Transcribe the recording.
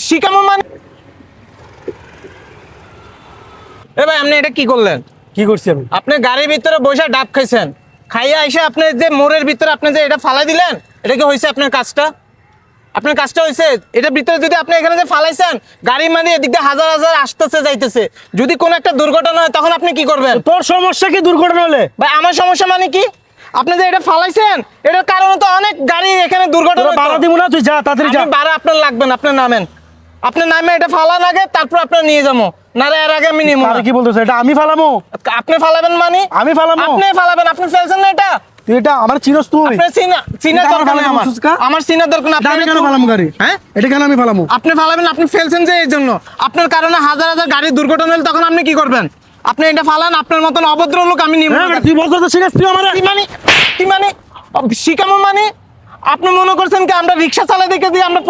শিকামো মানে এ ভাই আপনি এটা কি করলেন? কি করছি আমি? আপনি গাড়ির ভিতরে বসে ডাব খাইছেন, খাইয়া এসে আপনি যে মোড়ের ভিতরে আপনি যে এটা ফালাই দিলেন, এটা কি হয়েছে আপনার কাজটা? আপনার কাজটা হয়েছে? এটার ভিতরে যদি আপনি এখানে যে ফালাইছেন, গাড়ি মানে এদিক দিয়ে হাজার হাজার আসতেছে যাইতেছে, যদি কোনো একটা দুর্ঘটনা হয় তখন আপনি কি করবেন? তোর সমস্যা কি দুর্ঘটনা হলে? ভাই আমার সমস্যা মানে কি? আপনি যে এটা ফালাইছেন এটার কারণে তো অনেক গাড়ি এখানে দুর্ঘটনা তোরা ভাড়া দিব না, তুই যা তাড়াতাড়ি যা। আপনি ভাড়া আপনার লাগবে না, আপনি নামেন। আপনি নামে এটা ফালান আগে, তারপর আপনার নিয়ে যাবো, না এর আগে আমি নিবো না। আরে কি বলতেছ? এটা আমি ফালামু? আপনি ফালাবেন মানে? আমি ফালামু? আপনি ফালাবেন, আপনি ফেলছেন না এটা। তুই এটা আমার চিনস তুই? আপনি চিনা এটা দরকার নেই ফালামু আমার। সুস্কা? আমার চিনার দরকার না। এটা আমি আপনি কেন ফালামু গাড়ি? হ্যাঁ? এটা কেন আমি ফালামু? আপনি ফালাবেন, আপনি ফেলছেন যে এই জন্য। আপনার কারণে হাজার হাজার গাড়ির দুর্ঘটনা হলে তখন আপনি কি করবেন? আপনি এটা ফালান, আপনার মতন অভদ্র লোক আমি নিব হ্যাঁ, না। তুই বলছিস তো সিরিয়াস তুই আমারে? কি মানে শিকামো মানে? আপনি মনে করছেন কি আমরা রিক্সা চালাই দেখে দিয়ে আমরা